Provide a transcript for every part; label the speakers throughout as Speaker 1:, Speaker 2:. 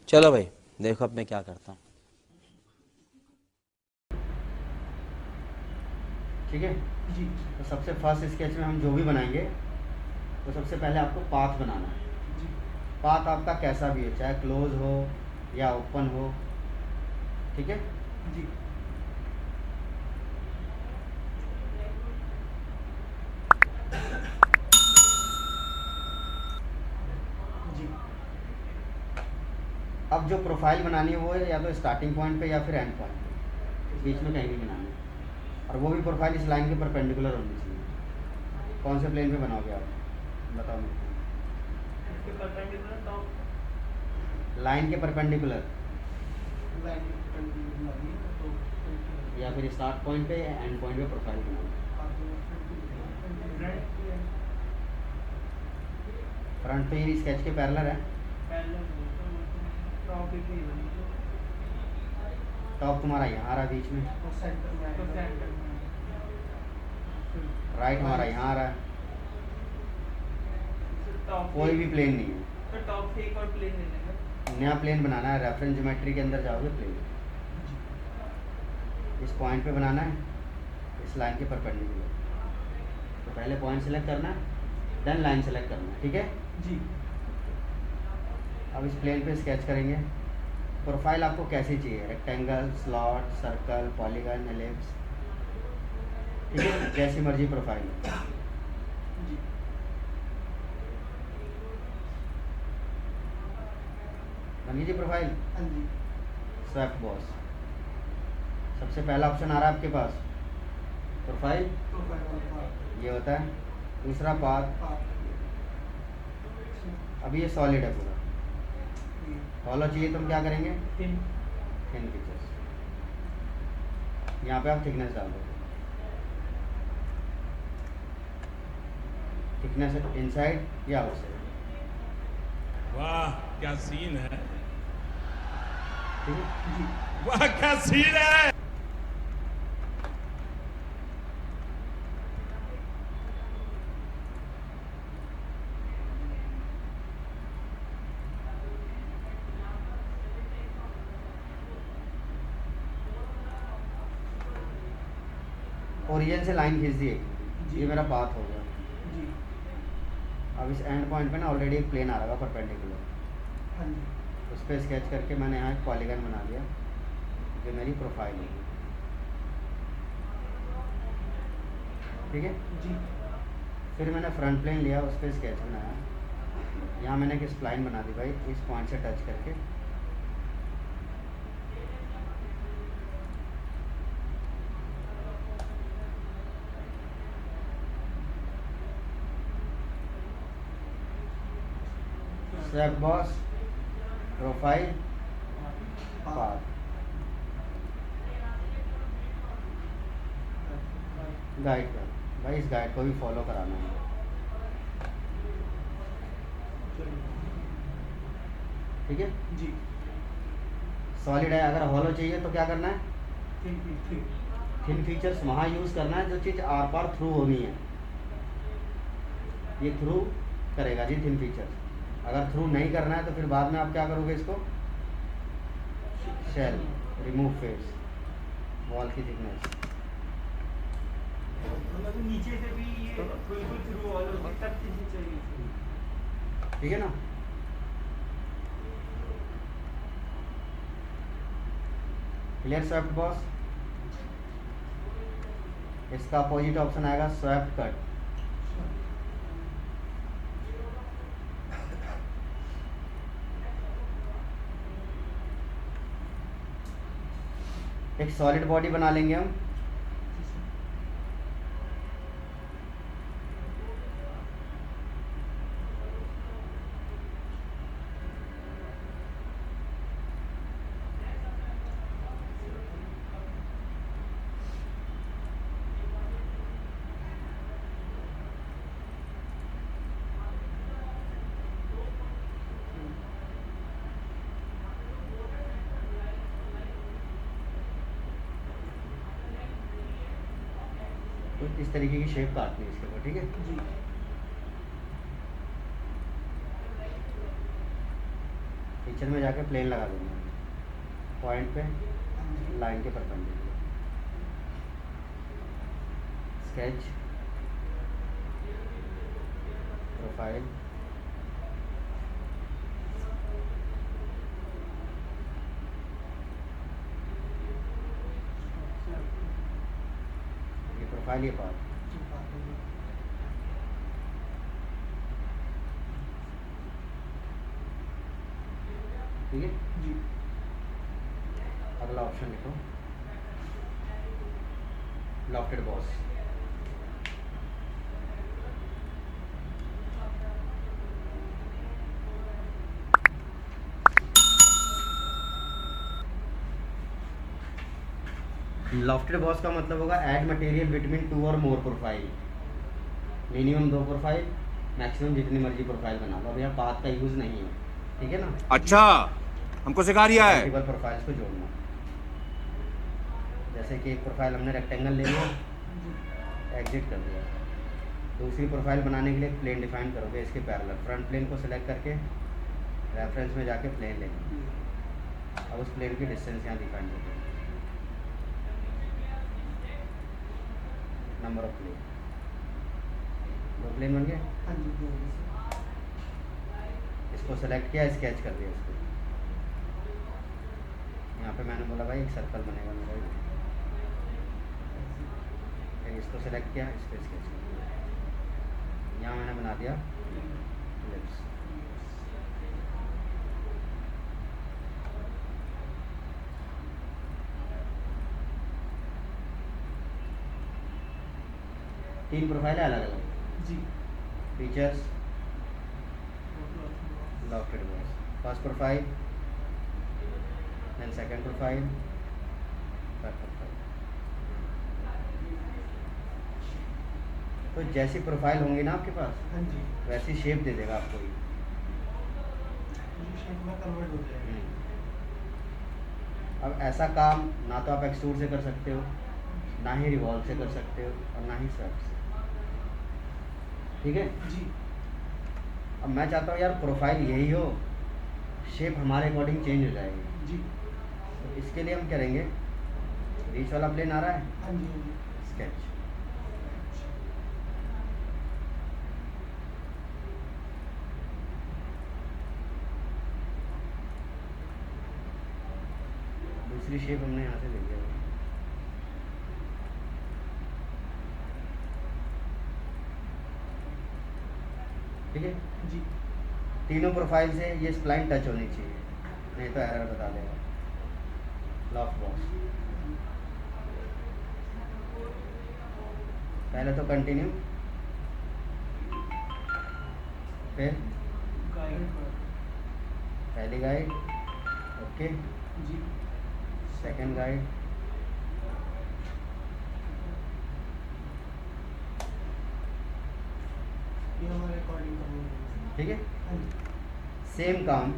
Speaker 1: चलो भाई, देखो अब मैं क्या करता हूँ।
Speaker 2: ठीक है।
Speaker 3: जी
Speaker 2: तो सबसे फर्स्ट स्केच में हम जो भी बनाएंगे तो सबसे पहले आपको पाथ बनाना है।
Speaker 3: जी
Speaker 2: पाथ आपका कैसा भी हो, चाहे क्लोज हो या ओपन हो। ठीक है।
Speaker 3: जी जी
Speaker 2: अब जो प्रोफाइल बनानी है वो है या तो स्टार्टिंग पॉइंट पे या फिर एंड पॉइंट पे, बीच में कहीं भी बनानी है। और वो भी प्रोफाइल इस लाइन के परपेंडिकुलर होनी चाहिए। कौन से प्लेन पे बनाओगे आप, बताओ मेरे
Speaker 3: इसके परपेंडिकुलर टॉप
Speaker 2: को। लाइन के परपेंडिकुलर
Speaker 3: लाइन के परपेंडिकुलर बना दिए तो
Speaker 2: या फिर स्टार्ट पॉइंट पे या एंड पॉइंट पे प्रोफाइल बनाओगे।
Speaker 3: फ्रंट
Speaker 2: फ्रंट पे ये स्केच के पैरेलल है।
Speaker 3: पैरेलल टॉप एक ही बनी
Speaker 2: टॉप तुम्हारा यहाँ आ रहा है बीच में,
Speaker 3: तो सेंटर में
Speaker 2: राइट हमारा यहाँ आ रहा है।
Speaker 3: टॉप
Speaker 2: कोई भी प्लेन नहीं है,
Speaker 3: तो टॉप से एक और प्लेन ले लेंगे।
Speaker 2: नया प्लेन बनाना है। रेफरेंस ज्योमेट्री के अंदर जाओगे, प्लेन इस पॉइंट पे बनाना है, इस लाइन के परपेंडिकुलर। तो पहले पॉइंट सेलेक्ट करना है, देन लाइन सेलेक्ट करना है। ठीक है।
Speaker 3: जी
Speaker 2: अब इस प्लेन पे स्केच करेंगे। प्रोफाइल आपको कैसी चाहिए, rectangle, slot, circle, polygon, ellipse. ठीक है, जैसी मर्जी प्रोफाइल हो।
Speaker 3: जी
Speaker 2: बनी जी प्रोफाइल।
Speaker 3: हाँ जी
Speaker 2: स्वैप बॉस, सबसे पहला ऑप्शन आ रहा है आपके पास, प्रोफाइल
Speaker 3: प्रोफाइल
Speaker 2: ये होता है। दूसरा पाथ, अब ये सॉलिड है पूरा। फॉलो चाहिए तो हम क्या करेंगे,
Speaker 3: थिन
Speaker 2: थिन फीचर्स। यहाँ पे आप थिकनेस डाल दो, थिकनेस इनसाइड या आउटसाइड।
Speaker 4: वाह क्या सीन है।
Speaker 2: ठीक है।
Speaker 3: जी
Speaker 4: वाह क्या सीन है।
Speaker 2: ओरिजिन से लाइन खींच दी एक,
Speaker 3: जी।
Speaker 2: ये मेरा पाथ हो गया।
Speaker 3: जी
Speaker 2: अब इस एंड पॉइंट पे ना ऑलरेडी एक प्लेन आ रहा है परपेंडिकुलर,
Speaker 3: हाँ जी
Speaker 2: उस पर स्केच करके मैंने यहाँ एक पॉलीगन बना दिया, जो मेरी प्रोफाइल होगी। ठीक है।
Speaker 3: जी
Speaker 2: फिर मैंने फ्रंट प्लेन लिया, उस पर स्केच बनाया। यहाँ मैंने एक स्प्लाइन बना दी भाई, इस पॉइंट से टच करके। Swap boss, profile, path, guide कर भाई, इस गाइड को भी फॉलो कराना है। ठीक है।
Speaker 3: जी
Speaker 2: सॉलिड है, अगर हॉलो चाहिए तो क्या करना है,
Speaker 3: थिन थिन
Speaker 2: थिन फीचर्स वहाँ यूज़ करना है जो चीज़ आर पार थ्रू होनी है। ये थ्रू करेगा जी थिन फीचर्स। अगर थ्रू नहीं करना है तो फिर बाद में आप क्या करोगे, इसको शेल, रिमूव फेस, वॉल की थिकनेस।
Speaker 3: मतलब नीचे से भी ये बिल्कुल थ्रू ऑल होगी तब चीजें चाहिए।
Speaker 2: ठीक है ना। Clear swept boss. इसका अपोजिट ऑप्शन आएगा स्वैप्ट कट। एक सॉलिड बॉडी बना लेंगे हम। तो इस तरीके की शेप काटनी है इसके ऊपर। ठीक है।
Speaker 3: जी
Speaker 2: पिक्चर में जाके प्लेन लगा दूंगा पॉइंट पे लाइन के परपेंडिकुलर। स्केच, प्रोफाइल, ये प्रोफाइल, ये पार्ट। ठीक है, अगला ऑप्शन लिखो, लॉफ्टेड बॉस। लॉफ्टेड बॉस का मतलब होगा ऐड मटेरियल बिटवीन टू और मोर प्रोफाइल। मिनिमम 2 प्रोफाइल, मैक्सिमम जितनी मर्जी प्रोफाइल बना लो। अब यहाँ पाथ का यूज़ नहीं है, ठीक है ना।
Speaker 5: अच्छा, हमको सिखा रिया है।
Speaker 2: मल्टीपल प्रोफाइल्स को जोड़ना, जैसे कि एक प्रोफाइल हमने रेक्टेंगल ले लिया, एग्जिट कर दिया। दूसरी प्रोफाइल बनाने के लिए एक प्लेन डिफाइन करोगे इसके पैरेलल। फ्रंट प्लेन को सिलेक्ट करके रेफरेंस में जाके प्लेन लेंगे। अब उस प्लेन की डिस्टेंस यहाँ डिफाइन करोगे, नंबर ऑफ प्लेन। 2 प्लेन बन गए। इसको सेलेक्ट किया, स्केच कर दिया इसको। यहाँ पे मैंने बोला भाई एक सर्कल बनेगा मेरा, इसको सेलेक्ट किया, इस पर स्केच कर दिया। यहाँ मैंने बना दिया लिप्स। तीन प्रोफाइल है अलग अलग
Speaker 3: जी।
Speaker 2: Features, lofted boss. First profile, then second profile, third profile. तो जैसी प्रोफाइल होंगी ना आपके पास,
Speaker 3: हाँ जी,
Speaker 2: वैसी शेप दे देगा आपको ये।
Speaker 3: शेप में कन्वर्ट हो जाएगा।
Speaker 2: अब ऐसा काम ना तो आप एक्सट्रूड से कर सकते हो, ना ही रिवॉल्व से कर सकते हो, और ना ही स्वेप से। ठीक है
Speaker 3: जी।
Speaker 2: अब मैं चाहता हूँ यार प्रोफाइल यही हो, शेप हमारे अकॉर्डिंग चेंज हो जाएगी।
Speaker 3: जी।
Speaker 2: तो इसके लिए हम करेंगे, बीच वाला प्लेन आ रहा है,
Speaker 3: हाँ जी, हाँ जी।
Speaker 2: स्केच। दूसरी शेप हमने यहाँ से ले लिया। ठीक है,
Speaker 3: जी।
Speaker 2: तीनों प्रोफाइल से ये स्प्लाइन टच होनी चाहिए, नहीं तो एरर बता देगा। लॉफ्ट बॉस, पहले तो कंटिन्यू, फिर
Speaker 3: गाइड।
Speaker 2: पहली गाइड, ओके,
Speaker 3: जी।
Speaker 2: सेकंड गाइड,
Speaker 3: ये हमारे अकॉर्डिंग कन्वर्ट हो जाएगा।
Speaker 2: ठीक है।
Speaker 3: हाँ जी।
Speaker 2: सेम काम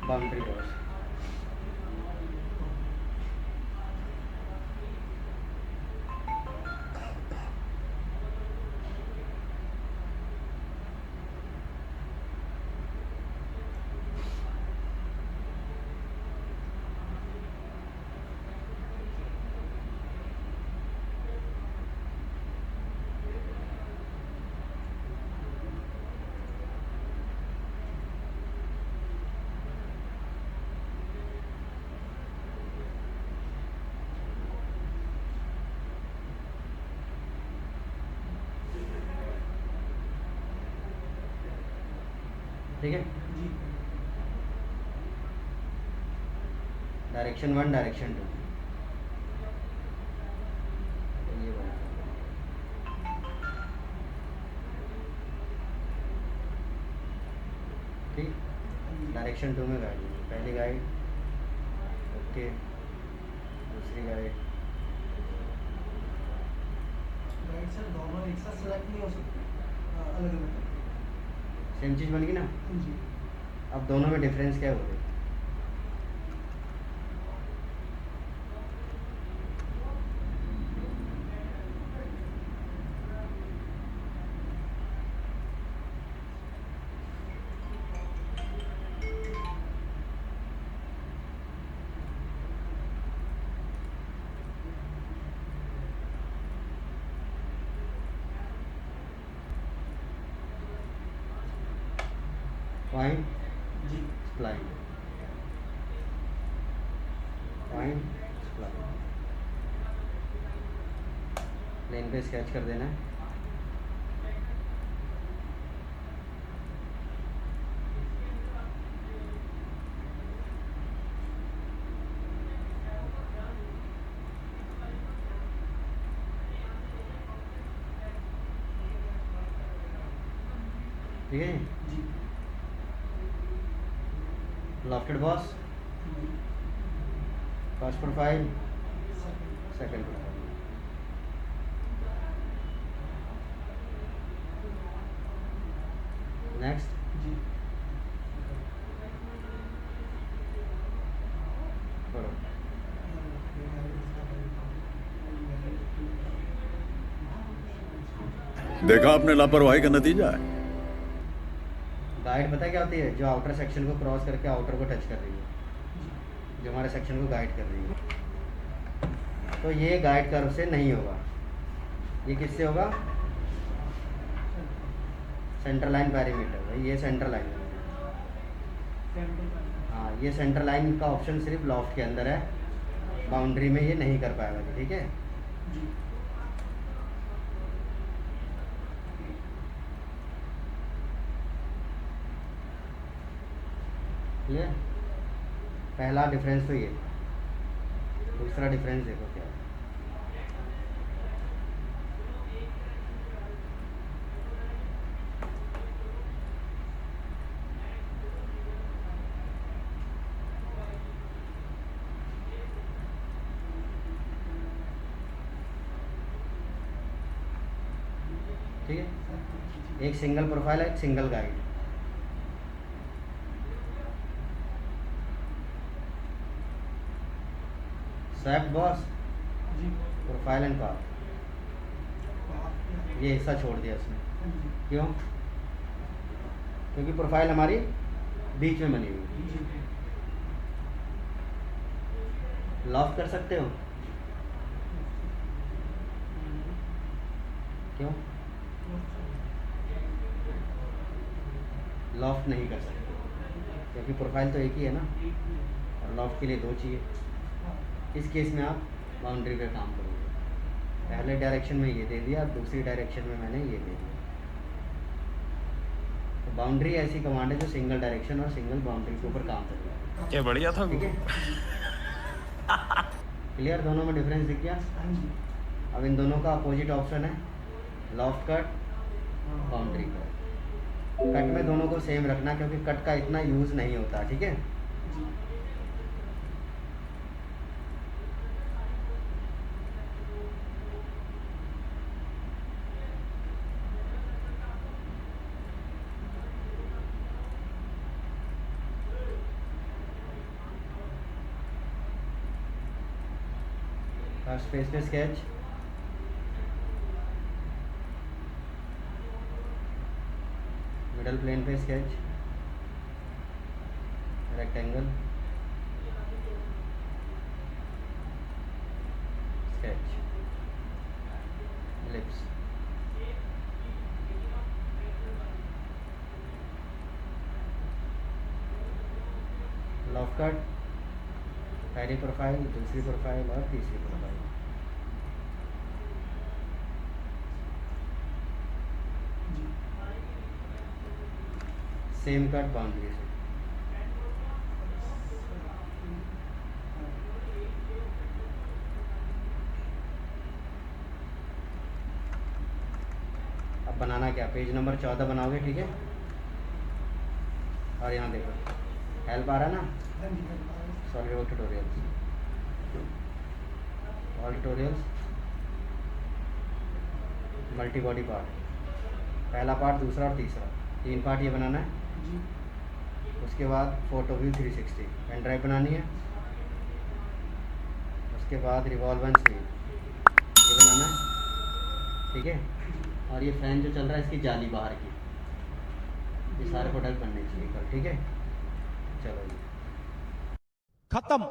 Speaker 2: बाउंड्री बॉस। ठीक है,
Speaker 3: जी।
Speaker 2: डायरेक्शन 1, डायरेक्शन 2, ये वाला। ठीक, डायरेक्शन 2 में गाइड, पहली गाइड, ओके, दूसरी गाइड,
Speaker 3: गाइड सर दोनों एक साथ सेलेक्ट नहीं हो सकते, अलग अलग।
Speaker 2: सेम चीज़ बन गई ना।
Speaker 3: हाँ जी।
Speaker 2: अब दोनों में डिफरेंस क्या हो गया? पॉइंट
Speaker 3: जी
Speaker 2: स्प्लाइन, पॉइंट स्प्लाइन, प्लेन पे स्केच कर देना है। ठीक है,
Speaker 3: जी
Speaker 2: lofted boss, first profile, second profile, next,
Speaker 3: जी
Speaker 2: करो।
Speaker 6: देखा आपने लापरवाही का नतीजा है।
Speaker 2: गाइड पता है क्या होती है? जो आउटर सेक्शन को क्रॉस करके आउटर को टच कर रही है, जो हमारे सेक्शन को गाइड कर रही है। तो ये गाइड कर्व से नहीं होगा, ये किससे होगा? सेंटर लाइन पैरीमीटर, भाई ये सेंटर लाइन है। हाँ, ये सेंटर लाइन का ऑप्शन सिर्फ लॉफ्ट के अंदर है, बाउंड्री में ये नहीं कर पाएगा। ठीक है,
Speaker 3: जी
Speaker 2: क्लियर? पहला डिफरेंस तो ये, दूसरा डिफरेंस देखो क्या है। ठीक है, एक सिंगल प्रोफाइल है, एक सिंगल गाइड। स्वैप बॉस,
Speaker 3: जी
Speaker 2: प्रोफाइल एंड पाथ, ये हिस्सा छोड़ दिया इसने। क्यों? क्योंकि प्रोफाइल हमारी बीच में बनी हुई है।
Speaker 3: जी
Speaker 2: लॉक कर सकते हो? क्यों? लॉफ्ट नहीं कर सकते क्योंकि प्रोफाइल तो एक ही है ना, और लॉफ्ट के लिए दो चाहिए। इस केस में आप बाउंड्री पे काम करोगे। पहले डायरेक्शन में ये दे दिया, दूसरी डायरेक्शन में मैंने ये दे दिया। तो बाउंड्री ऐसी कमांड है जो सिंगल डायरेक्शन और सिंगल बाउंड्री के ऊपर काम करेगा।
Speaker 1: क्या बढ़िया था।
Speaker 2: ठीक है, क्लियर? दोनों में डिफरेंस दिख गया?
Speaker 3: हाँ जी
Speaker 2: अब इन दोनों का अपोजिट ऑप्शन है loft cut, boundary cut. Cut में दोनों को सेम रखना क्योंकि कट का इतना यूज़ नहीं होता। ठीक है,
Speaker 3: जी
Speaker 2: फर्स्ट पेज पे स्केच, मिडल प्लेन पे sketch, rectangle, sketch, ellipse, loft cut, पहली प्रोफाइल, दूसरी प्रोफाइल और तीसरी प्रोफाइल। सेम कट बाउंड्री से। अब बनाना क्या, पेज नंबर 14 बनाओगे। ठीक है, और यहाँ देखो हेल्प आ रहा है ना,
Speaker 3: हाँ जी
Speaker 2: सॉरी वो tutorials, all tutorials, multi body part, पहला पार्ट, दूसरा और तीसरा, 3 पार्ट ये बनाना है।
Speaker 3: जी
Speaker 2: उसके बाद फोटो व्यू 360 पेन ड्राइव बनानी है। उसके बाद रिवॉल्व एंड स्वीप ये बनाना है। ठीक है, और ये फैन जो चल रहा है इसकी जाली बाहर की, ये सारे प्रोडक्ट बनने चाहिए कल। ठीक है, चलो जी,
Speaker 7: खत्म।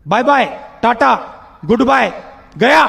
Speaker 7: Bye bye, tata, goodbye, गया।